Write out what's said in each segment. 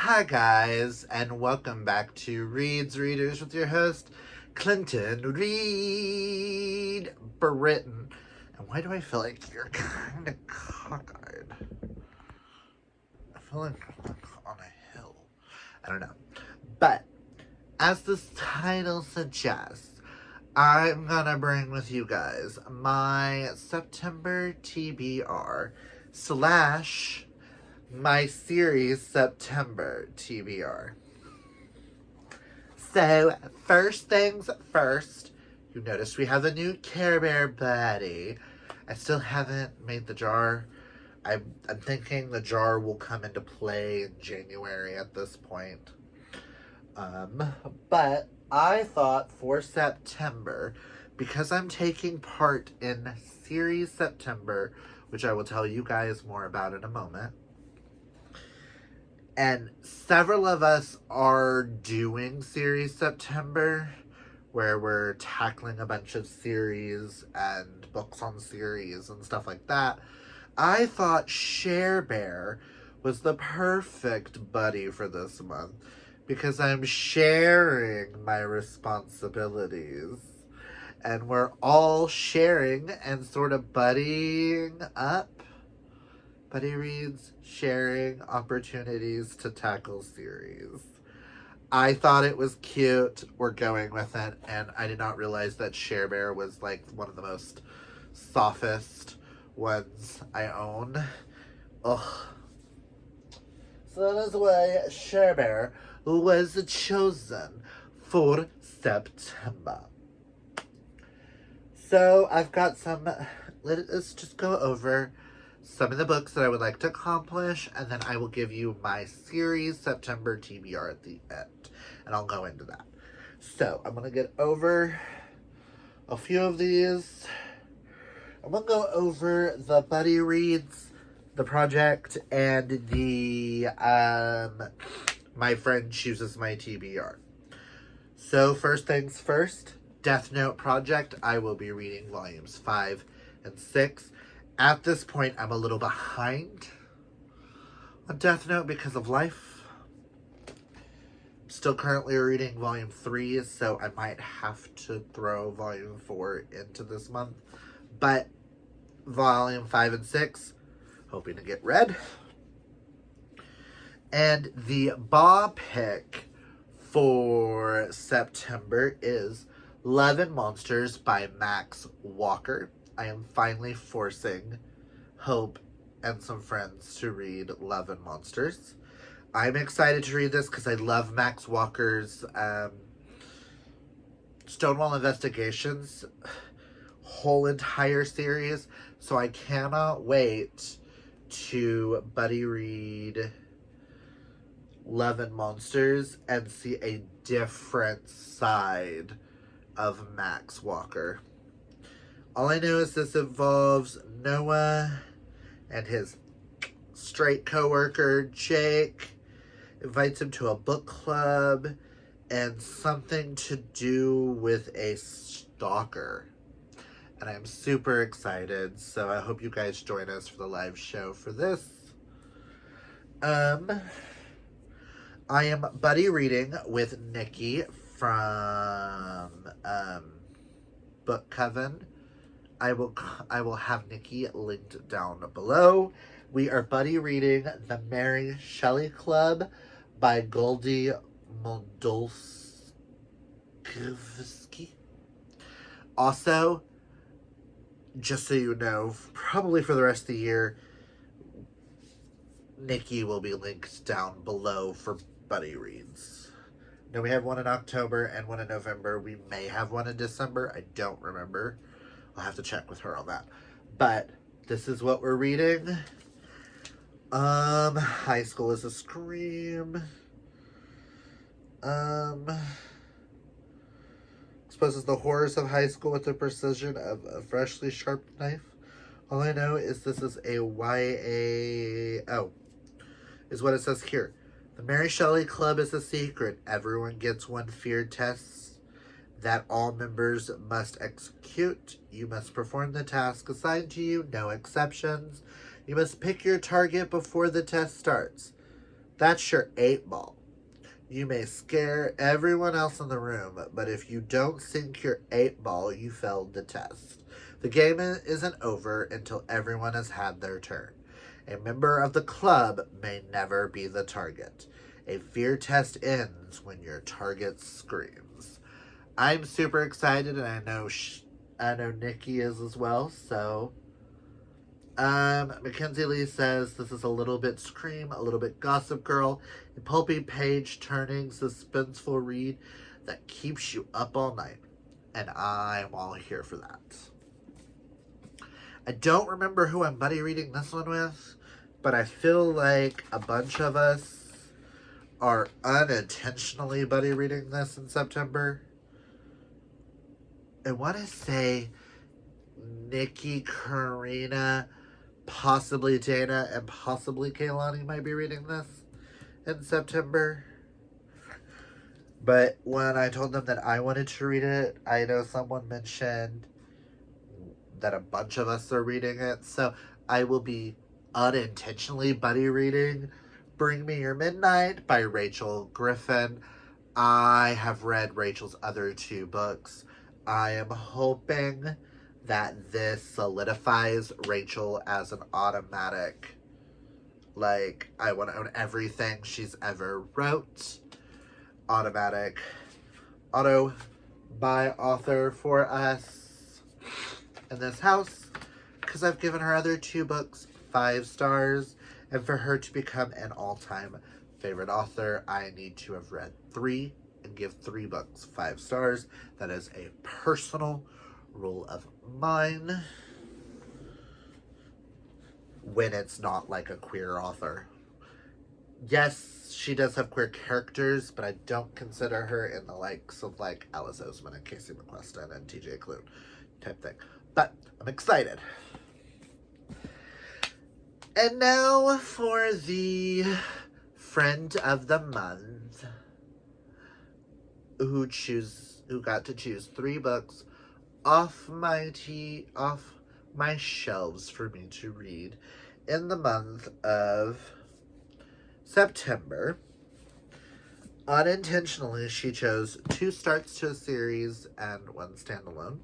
Hi guys, and welcome back to Reads Readers with your host, Clinton Reed Britton. And why do I feel like you're kind of cockeyed? I feel like I'm on a hill. I don't know. But, as this title suggests, I'm gonna bring with you guys my September TBR / my series September TBR. So, first things first, you notice we have a new Care Bear buddy. I still haven't made the jar. I'm thinking the jar will come into play in January at this point. But I thought for September, because I'm taking part in Series September, which I will tell you guys more about in a moment, and several of us are doing Series September, where we're tackling a bunch of series and books on series and stuff like that. I thought Share Bear was the perfect buddy for this month because I'm sharing my responsibilities. And we're all sharing and sort of buddying up. Buddy reads, sharing opportunities to tackle series. I thought it was cute. We're going with it. And I did not realize that Share Bear was like one of the most softest ones I own. Ugh. So that is why Share Bear was chosen for September. So I've got some, let's just go over some of the books that I would like to accomplish, and then I will give you my series September TBR at the end, and I'll go into that. So I'm going to get over a few of these. I'm going to go over the Buddy Reads, the project, and the My Friend Chooses My TBR. So first things first, Death Note Project. I will be reading volumes 5 and 6. At this point, I'm a little behind on Death Note because of life. I'm still currently reading volume 3, so I might have to throw volume 4 into this month. But volume 5 and 6, hoping to get read. And the BAA pick for September is Love and Monsters by Max Walker. I am finally forcing Hope and some friends to read Love and Monsters. I'm excited to read this because I love Max Walker's Stonewall Investigations whole entire series. So I cannot wait to buddy read Love and Monsters and see a different side of Max Walker. All I know is this involves Noah and his straight coworker, Jake, invites him to a book club, and something to do with a stalker. And I'm super excited, so I hope you guys join us for the live show for this. I am buddy reading with Nikki from Book Coven. I will have Nikki linked down below. We are buddy reading The Mary Shelley Club by Goldie Moldulski. Also, just so you know, probably for the rest of the year, Nikki will be linked down below for buddy reads. Now we have one in October and one in November. We may have one in December. I don't remember. I'll have to check with her on that. But this is what we're reading. High School is a Scream. Exposes the horrors of high school with the precision of a freshly sharpened knife. All I know is this is a YA... is what it says here. The Mary Shelley Club is a secret. Everyone gets one feared test that all members must execute. You must perform the task assigned to you, no exceptions. You must pick your target before the test starts. That's your 8 ball. You may scare everyone else in the room, but if you don't sink your 8 ball, you failed the test. The game isn't over until everyone has had their turn. A member of the club may never be the target. A fear test ends when your target screams. I'm super excited, and I know Nikki is as well. So, Mackenzie Lee says this is a little bit Scream, a little bit Gossip Girl, a pulpy page-turning, suspenseful read that keeps you up all night, and I'm all here for that. I don't remember who I'm buddy reading this one with, but I feel like a bunch of us are unintentionally buddy reading this in September. I want to say Nikki, Karina, possibly Dana, and possibly Kaylani might be reading this in September. But when I told them that I wanted to read it, I know someone mentioned that a bunch of us are reading it. So I will be unintentionally buddy reading Bring Me Your Midnight by Rachel Griffin. I have read Rachel's other 2 books. I am hoping that this solidifies Rachel as an automatic, like, I want to own everything she's ever wrote, automatic auto-buy author for us in this house, because I've given her other 2 books 5 stars, and for her to become an all-time favorite author, I need to have read 3 and give 3 books 5 stars. That is a personal rule of mine when it's not like a queer author. Yes, she does have queer characters, but I don't consider her in the likes of like Alice Oseman and Casey McQuiston and TJ Klune type thing. But I'm excited. And now for the friend of the month who got to choose 3 books off my shelves for me to read in the month of September. Unintentionally, she chose 2 starts to a series and 1 standalone.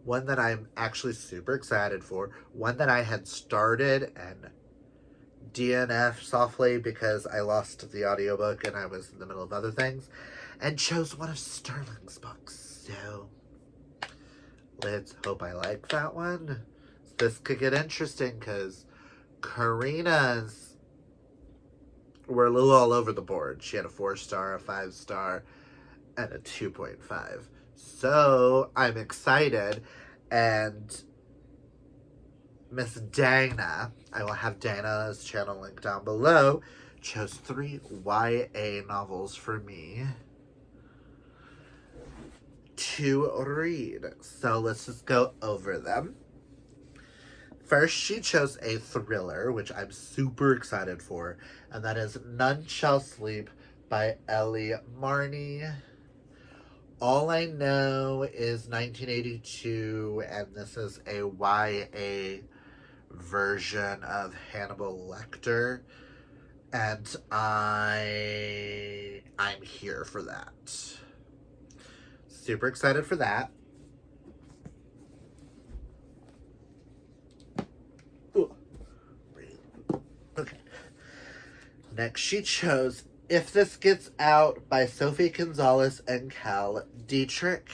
One that I'm actually super excited for. One that I had started and DNF softly because I lost the audiobook and I was in the middle of other things. And chose one of Sterling's books. So, let's hope I like that one. This could get interesting because Karina's were a little all over the board. She had a 4-star, a 5-star, and a 2.5. So I'm excited. And Miss Dana, I will have Dana's channel link down below, chose 3 YA novels for me to read. So let's just go over them. First, she chose a thriller, which I'm super excited for, and that is None Shall Sleep by Ellie Marney. All I know is 1982, and this is a YA version of Hannibal Lecter, and I'm here for that. Super excited for that. Okay. Next, she chose If This Gets Out by Sophie Gonzalez and Cal Dietrich.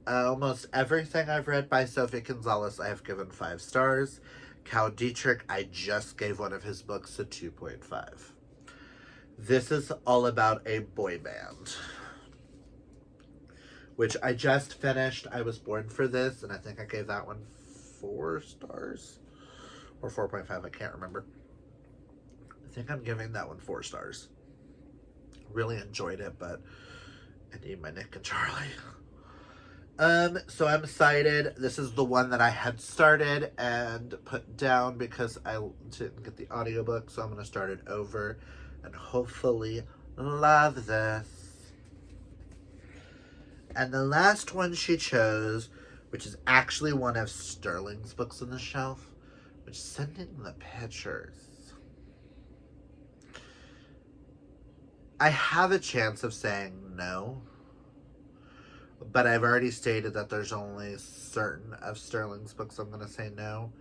Almost everything I've read by Sophie Gonzalez I have given 5 stars. Cal Dietrich, I just gave one of his books a 2.5. This is all about a boy band, which I just finished. I was born for this, and I think I gave that one 4 stars or 4.5. I can't remember. I think I'm giving that one 4 stars. Really enjoyed it, but I need my Nick and Charlie. So I'm excited. This is the one that I had started and put down because I didn't get the audiobook, so I'm going to start it over and hopefully love this. And the last one she chose, which is actually one of Sterling's books on the shelf, which is Sending the Pictures. I have a chance of saying no, but I've already stated that there's only certain of Sterling's books I'm going to say no.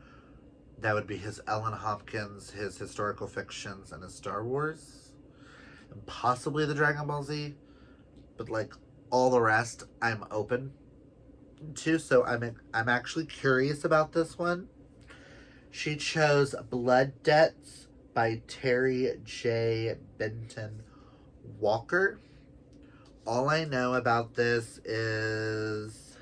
That would be his Ellen Hopkins, his historical fictions, and his Star Wars, and possibly the Dragon Ball Z. But like all the rest, I'm open to. So I'm actually curious about this one. She chose Blood Debts by Terry J. Benton Walker. All I know about this is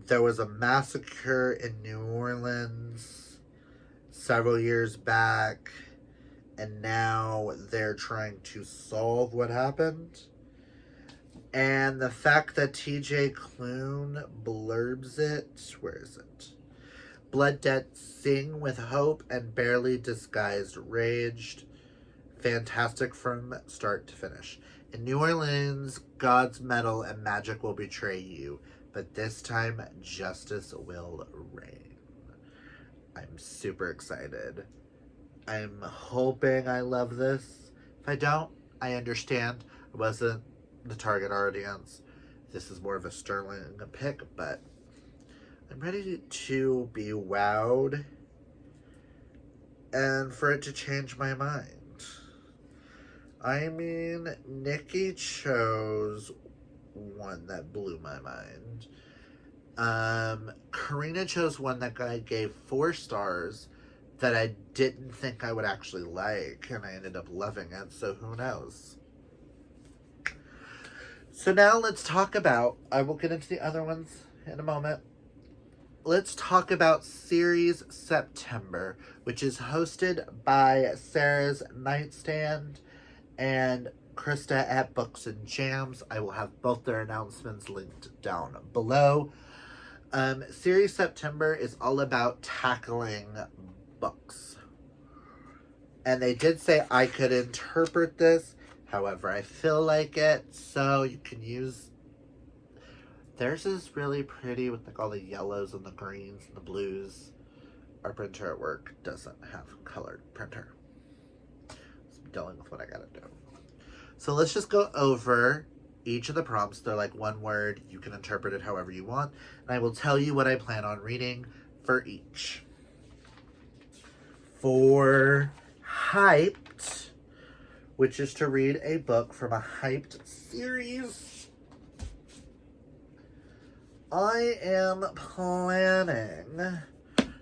there was a massacre in New Orleans several years back, and now they're trying to solve what happened. And the fact that TJ Klune blurbs it, where is it? Blood Debt, Sing with Hope and Barely Disguised Raged. Fantastic from start to finish. In New Orleans, God's metal and magic will betray you, but this time justice will reign. I'm super excited. I'm hoping I love this. If I don't, I understand. I wasn't the target audience. This is more of a Sterling pick, but I'm ready to be wowed and for it to change my mind. I mean, Nikki chose one that blew my mind. Karina chose one that I gave 4 stars that I didn't think I would actually like, and I ended up loving it, so who knows. So now let's talk about, I will get into the other ones in a moment. Let's talk about Series September, which is hosted by Sarah's Nightstand and Krista at Books and Jams. I will have both their announcements linked down below. Series September is all about tackling books. And they did say I could interpret this however I feel like it, so you can use... Theirs is really pretty with like all the yellows and the greens and the blues. Our printer at work doesn't have colored printer. Dealing with what I gotta do. So let's just go over each of the prompts. They're like one word. You can interpret it however you want. And I will tell you what I plan on reading for each. For Hyped, which is to read a book from a Hyped series, I am planning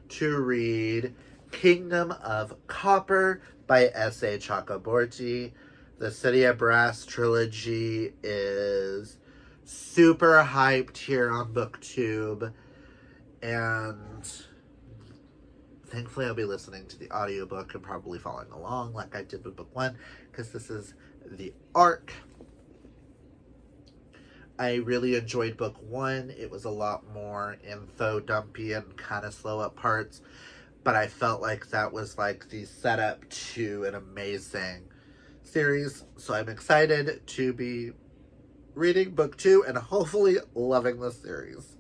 to read Kingdom of Copper by S.A. Chakraborty. The City of Brass trilogy is super hyped here on BookTube, and thankfully I'll be listening to the audiobook and probably following along like I did with book 1, because this is the arc. I really enjoyed book 1. It was a lot more info dumpy and kind of slow up parts, but I felt like that was like the setup to an amazing series. So I'm excited to be reading book 2 and hopefully loving this series.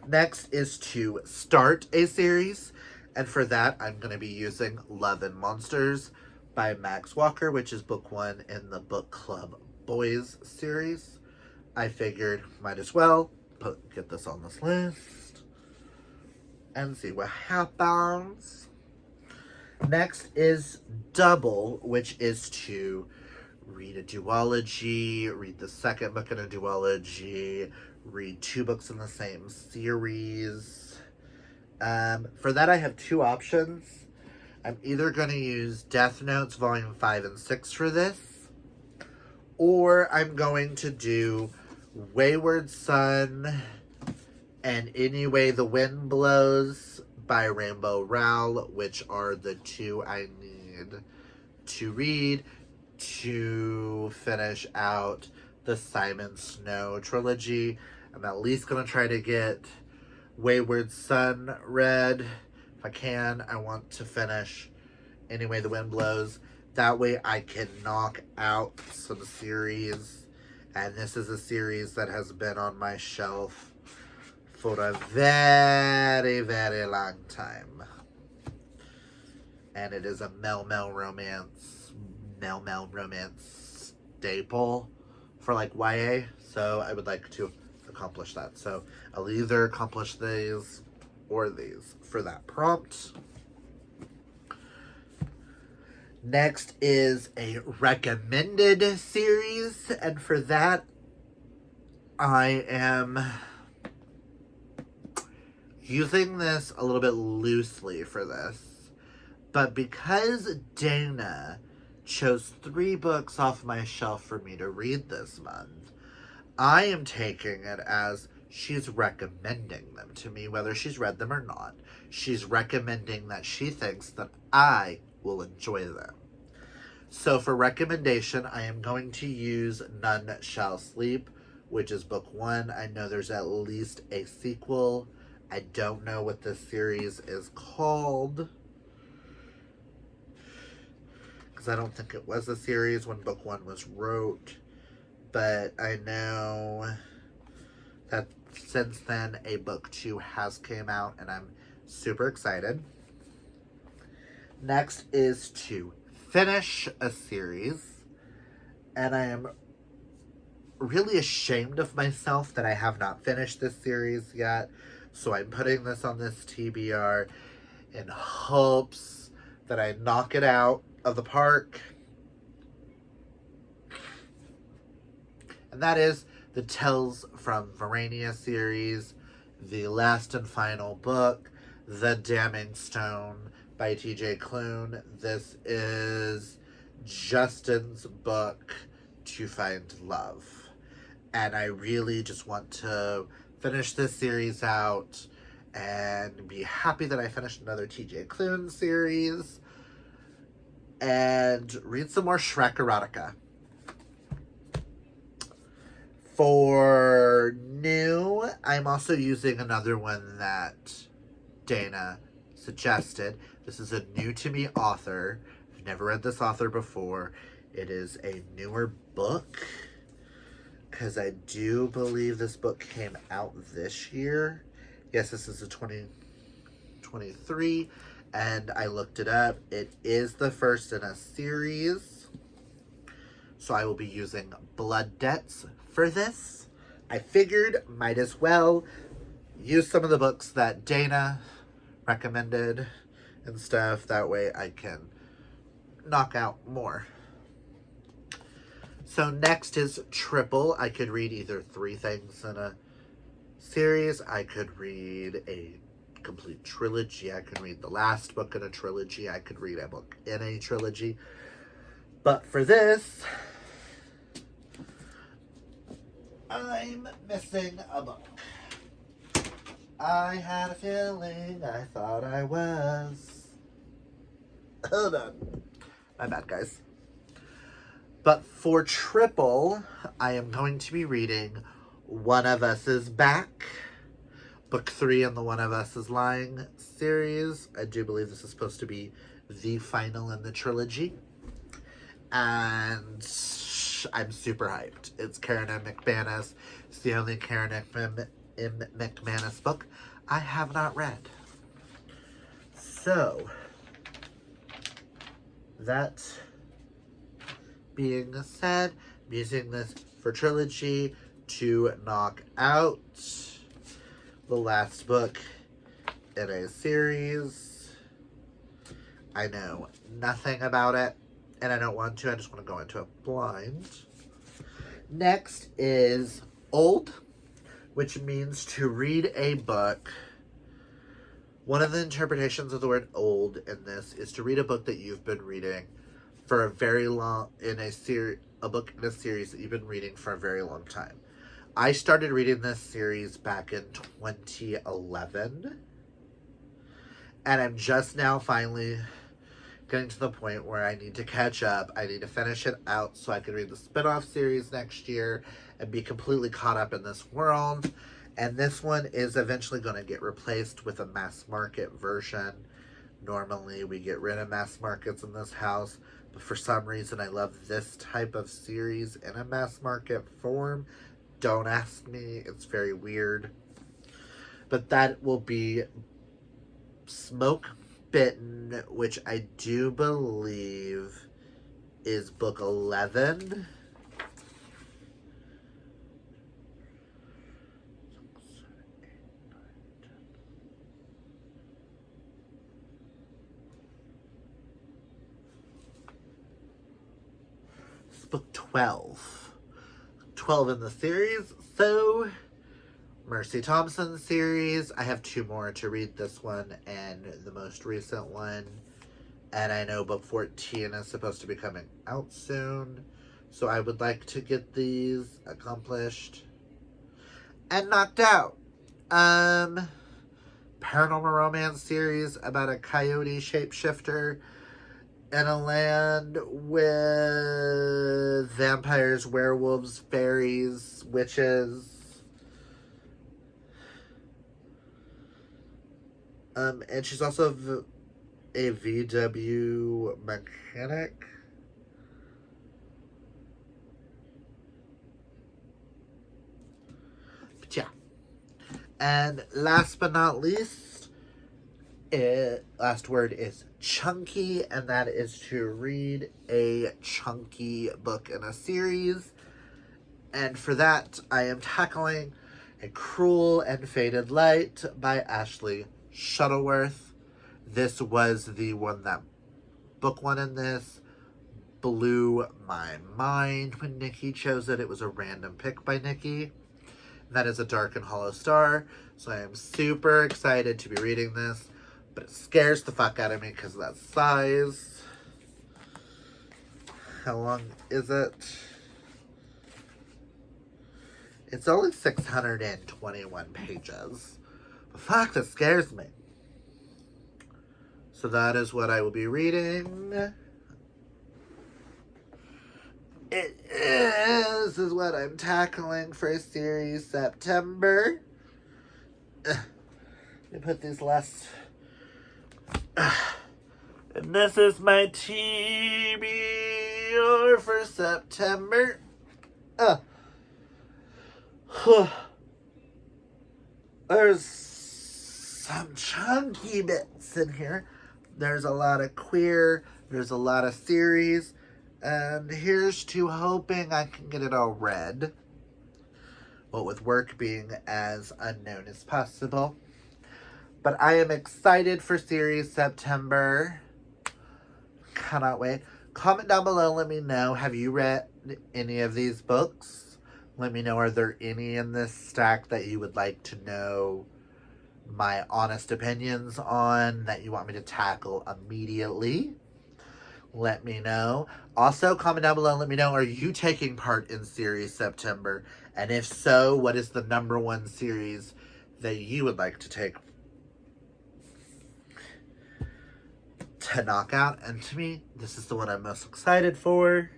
Next is to start a series, and for that I'm going to be using Love and Monsters by Max Walker, which is book 1 in the Book Club Boys series. I figured might as well get this on this list and see what happens. Next is Double, which is to read a duology, read the second book in a duology, read 2 books in the same series. For that I have 2 options. I'm either going to use Death Notes Volume 5 and 6 for this, or I'm going to do Wayward Son and Any Way the Wind Blows by Rainbow Rowell, which are the 2 I need to read to finish out the Simon Snow trilogy. I'm at least going to try to get Wayward Son read. If I can, I want to finish Any Way the Wind Blows. That way I can knock out some series. And this is a series that has been on my shelf for a very, very long time. and it is a male-male romance staple for like YA. So I would like to accomplish that. So I'll either accomplish these or these for that prompt. Next is a recommended series, and for that I am using this a little bit loosely for this, but because Dana chose 3 books off my shelf for me to read this month, I am taking it as she's recommending them to me, whether she's read them or not. She's recommending that she thinks that I will enjoy them. So for recommendation, I am going to use None Shall Sleep, which is book 1. I know there's at least a sequel. I don't know what this series is called, because I don't think it was a series when book 1 was wrote. But I know that since then a book 2 has came out, and I'm super excited. Next is to finish a series, and I am really ashamed of myself that I have not finished this series yet. So I'm putting this on this TBR in hopes that I knock it out of the park. And that is the Tales from Verania series, the last and final book, The Damning Stone by TJ Klune. This is Justin's book to find love. And I really just want to finish this series out and be happy that I finished another TJ Klune series and read some more Shrek erotica. For new, I'm also using another one that Dana suggested. This is a new to me author. I've never read this author before. It is a newer book, because I do believe this book came out this year. Yes, this is a 2023, and I looked it up. It is the first in a series, so I will be using Blood Debts for this. I figured might as well use some of the books that Dana recommended and stuff. That way I can knock out more. So next is triple. I could read either 3 things in a series. I could read a complete trilogy. I could read the last book in a trilogy. I could read a book in a trilogy. But for this, I'm missing a book. I had a feeling I thought I was. Hold on. My bad, guys. But for triple, I am going to be reading One of Us is Back, book 3 in the One of Us is Lying series. I do believe this is supposed to be the final in the trilogy. And I'm super hyped. It's Karen M. McManus. It's the only Karen M. McManus book I have not read. So, that being said, I'm using this for trilogy to knock out the last book in a series. I know nothing about it, and I don't want to. I just want to go into it blind. Next is old, which means to read a book. One of the interpretations of the word old in this is to read a book that you've been reading for a very long, a book in a series that you've been reading for a very long time. I started reading this series back in 2011, and I'm just now finally getting to the point where I need to catch up. I need to finish it out so I can read the spin-off series next year and be completely caught up in this world. And this one is eventually going to get replaced with a mass market version. Normally we get rid of mass markets in this house, but for some reason I love this type of series in a mass market form. Don't ask me, it's very weird. But that will be Smoke Bitten, which I do believe is book 11. It's book 12. 12 in the series. So, Mercy Thompson series. I have 2 more to read, this one and the most recent one. And I know book 14 is supposed to be coming out soon. So I would like to get these accomplished and knocked out. Paranormal romance series about a coyote shapeshifter in a land with vampires, werewolves, fairies, witches. And she's also a VW mechanic. But yeah. And last but not least, last word is chunky, and that is to read a chunky book in a series. And for that, I am tackling A Cruel and Faded Light by Ashley Shuttleworth. This was the one that book one in this blew my mind when Nikki chose it. It was a random pick by Nikki. That is A Dark and Hollow Star. So I am super excited to be reading this, but it scares the fuck out of me because of that size. How long is it? It's only 621 pages. But fuck, that scares me. So that is what I will be reading. This is what I'm tackling for series September. Let me put these last... And this is my TBR for September. There's some chunky bits in here. There's a lot of queer. There's a lot of series. And here's to hoping I can get it all read. Well, with work being as unknown as possible. But I am excited for series September. Cannot wait. Comment down below. Let me know. Have you read any of these books? Let me know. Are there any in this stack that you would like to know my honest opinions on, that you want me to tackle immediately? Let me know. Also, comment down below and let me know, are you taking part in series September? And if so, what is the #1 series that you would like to take to knock out? And to me, this is the one I'm most excited for.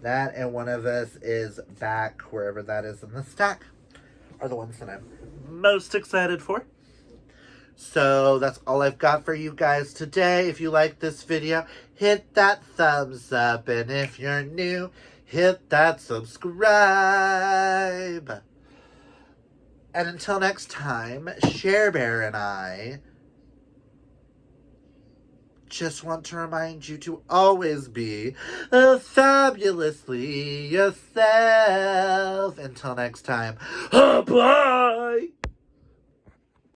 That and One of Us Is Back, wherever that is in the stack, are the ones that I'm most excited for. So that's all I've got for you guys today. If you like this video, hit that thumbs up. And if you're new, hit that subscribe. And until next time, Share Bear and I just want to remind you to always be fabulously yourself. Until next time, bye!